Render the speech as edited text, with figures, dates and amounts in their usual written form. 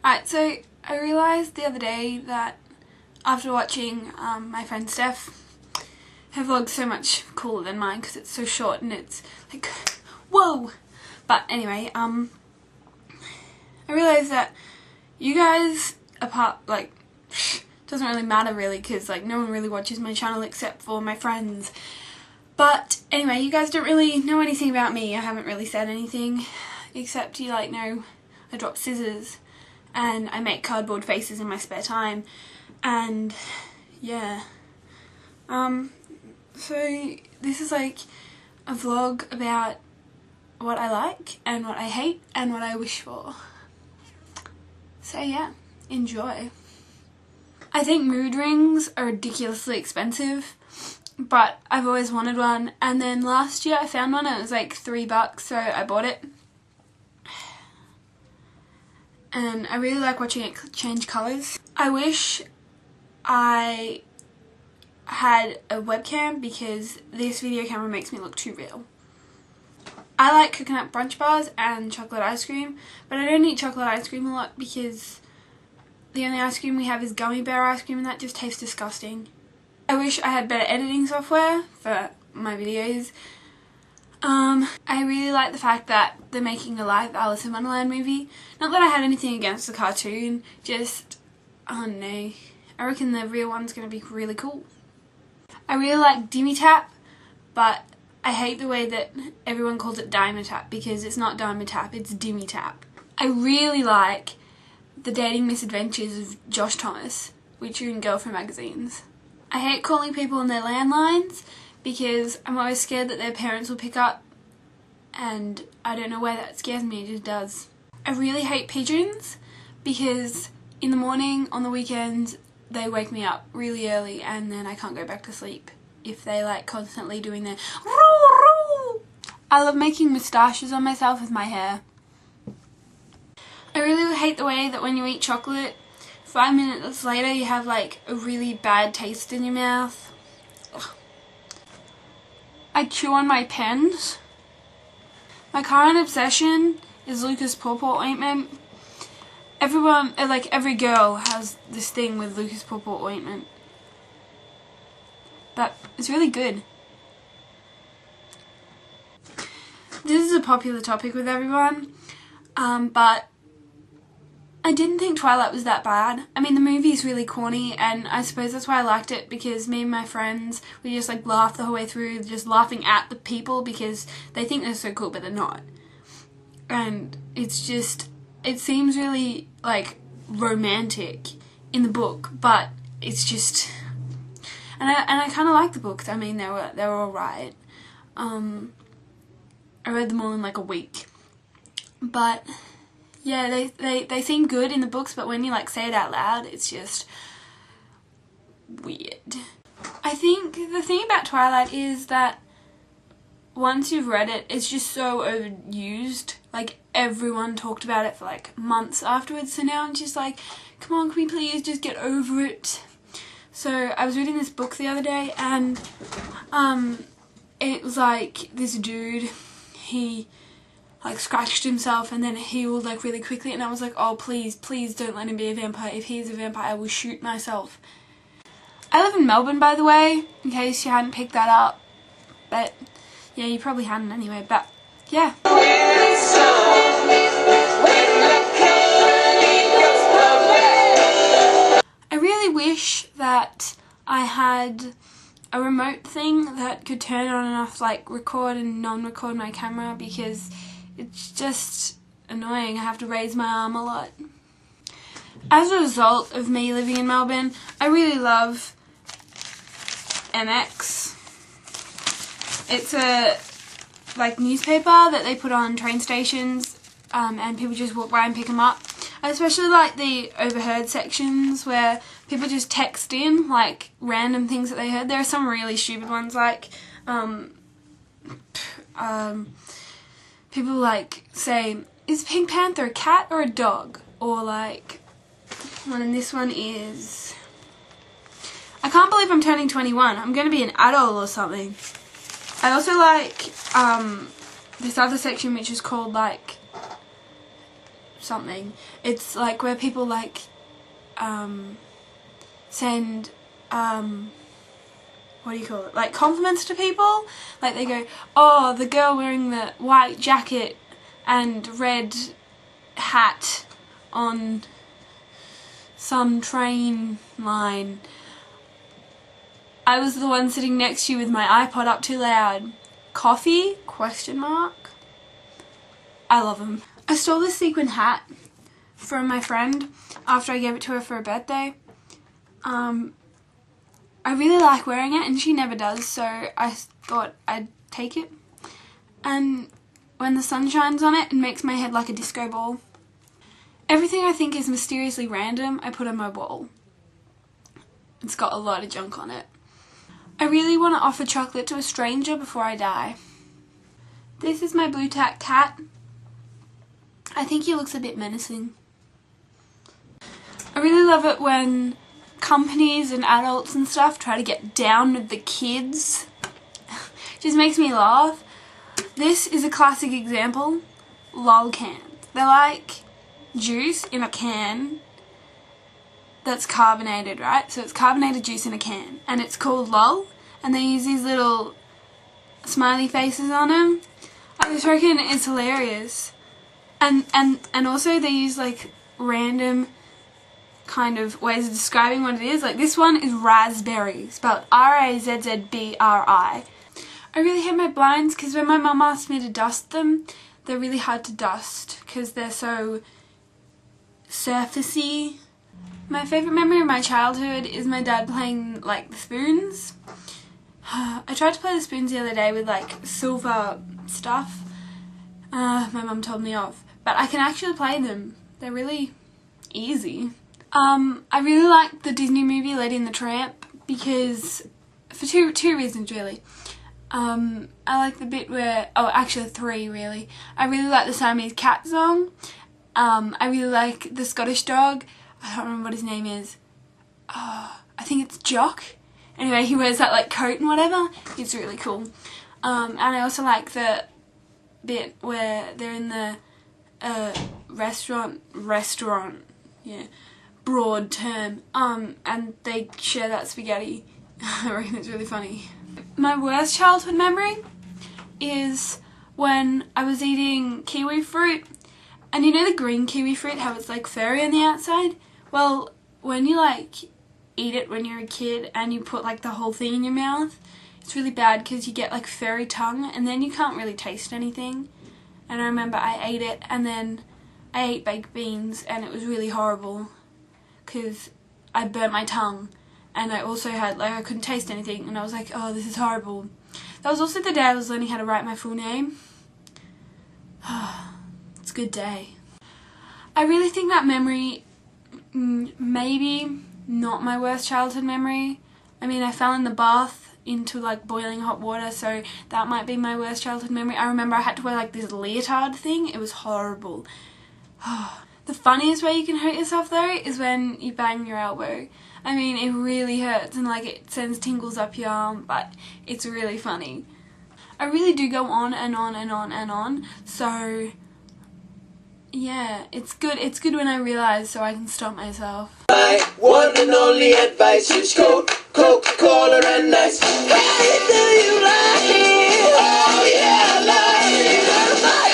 Alright, so I realised the other day that after watching my friend Steph, her vlog's so much cooler than mine because it's so short and it's like, whoa! But anyway, I realised that you guys, apart, like, doesn't really matter really because like no one really watches my channel except for my friends. But anyway, you guys don't really know anything about me. I haven't really said anything except you like know I drop scissors and I make cardboard faces in my spare time, and yeah. So this is like a vlog about what I like and what I hate and what I wish for. So yeah, enjoy. I think mood rings are ridiculously expensive, but I've always wanted one, and then last year I found one and it was like $3, so I bought it. And I really like watching it change colours. I wish I had a webcam because this video camera makes me look too real. I like coconut brunch bars and chocolate ice cream, but I don't eat chocolate ice cream a lot because the only ice cream we have is gummy bear ice cream and that just tastes disgusting. I wish I had better editing software for my videos. I really like the fact that they're making a live Alice in Wonderland movie. Not that I had anything against the cartoon, just, I don't know, I reckon the real one's going to be really cool. I really like Dimmy Tap, but I hate the way that everyone calls it Diamond Tap because it's not Diamond Tap, it's Dimmy Tap. I really like The Dating Misadventures of Josh Thomas, which are in girlfriend magazines. I hate calling people on their landlines because I'm always scared that their parents will pick up, and I don't know why that scares me, it just does. I really hate pigeons because in the morning, on the weekends, they wake me up really early and then I can't go back to sleep if they like constantly doing their roo roo. I love making moustaches on myself with my hair. I really hate the way that when you eat chocolate, 5 minutes later you have like a really bad taste in your mouth. Ugh. I chew on my pens. My current obsession is Lucas Pawpaw ointment. Everyone, like every girl has this thing with Lucas Pawpaw ointment. But it's really good. This is a popular topic with everyone, but I didn't think Twilight was that bad. I mean, the movie is really corny, and I suppose that's why I liked it, because me and my friends, we just like laugh the whole way through, just laughing at the people because they think they're so cool but they're not. And it's just, it seems really like romantic in the book, but it's just, and I kind of like the books. I mean, they were alright. I read them all in like a week, but yeah, they seem good in the books, but when you like say it out loud, it's just weird. I think the thing about Twilight is that once you've read it, it's just so overused. Like, everyone talked about it for like months afterwards, so now I'm just like, come on, can we please just get over it? So I was reading this book the other day, and it was like this dude, he like scratched himself and then healed like really quickly, and I was like, oh please don't let him be a vampire. If he is a vampire, I will shoot myself. I live in Melbourne, by the way, in case you hadn't picked that up, but yeah, you probably hadn't anyway, but yeah. I really wish that I had a remote thing that could turn on and off, like record and non-record my camera, because it's just annoying. I have to raise my arm a lot. As a result of me living in Melbourne, I really love MX. It's a like newspaper that they put on train stations, and people just walk by and pick them up. I especially like the overheard sections where people just text in like random things that they heard. There are some really stupid ones, like people like say, is Pink Panther a cat or a dog? Or like, one in this one is, I can't believe I'm turning 21. I'm going to be an adult or something. I also like this other section which is called like something. It's like where people like send what do you call it, like compliments to people. Like they go, oh, the girl wearing the white jacket and red hat on some train line. I was the one sitting next to you with my iPod up too loud. Coffee? Question mark. I love them. I stole this sequin hat from my friend after I gave it to her for her birthday. I really like wearing it and she never does, so I thought I'd take it. And when the sun shines on it, it makes my head like a disco ball. Everything I think is mysteriously random, I put on my wall. It's got a lot of junk on it. I really want to offer chocolate to a stranger before I die. This is my blue tack cat. I think he looks a bit menacing. I really love it when companies and adults and stuff try to get down with the kids. Just makes me laugh. This is a classic example. Lol cans. They're like juice in a can that's carbonated, right? So it's carbonated juice in a can and it's called lol, and they use these little smiley faces on them. I just reckon it's hilarious. And also they use like random kind of ways of describing what it is. Like this one is raspberry, spelled R-A-Z-Z-B-R-I. I really hate my blinds because when my mum asked me to dust them, they're really hard to dust because they're so surfacey. My favourite memory of my childhood is my dad playing like the spoons. I tried to play the spoons the other day with like silver stuff. My mum told me off, but I can actually play them. They're really easy. I really like the Disney movie Lady and the Tramp because for two reasons really. I like the bit where, oh actually three really. I really like the Siamese cat song. I really like the Scottish dog. I don't remember what his name is. I think it's Jock. Anyway, he wears that like coat and whatever. It's really cool. And I also like the bit where they're in the restaurant, yeah, broad term, and they share that spaghetti. I reckon it's really funny. My worst childhood memory is when I was eating kiwi fruit, and you know the green kiwi fruit, how it's like furry on the outside? Well, when you like eat it when you're a kid and you put like the whole thing in your mouth, it's really bad because you get like furry tongue and then you can't really taste anything. And I remember I ate it and then I ate baked beans and it was really horrible because I burnt my tongue and I also had like I couldn't taste anything and I was like, oh, this is horrible. That was also the day I was learning how to write my full name. It's a good day. I really think that memory, maybe not my worst childhood memory. I mean, I fell in the bath into like boiling hot water, so that might be my worst childhood memory. I remember I had to wear like this leotard thing. It was horrible. The funniest way you can hurt yourself though is when you bang your elbow. I mean, it really hurts and like it sends tingles up your arm, but it's really funny. I really do go on and on and on and on, so yeah, it's good when I realise so I can stop myself. My one and only advice is Coca-Cola and ice. Hey, do you like it? Oh yeah, I like it.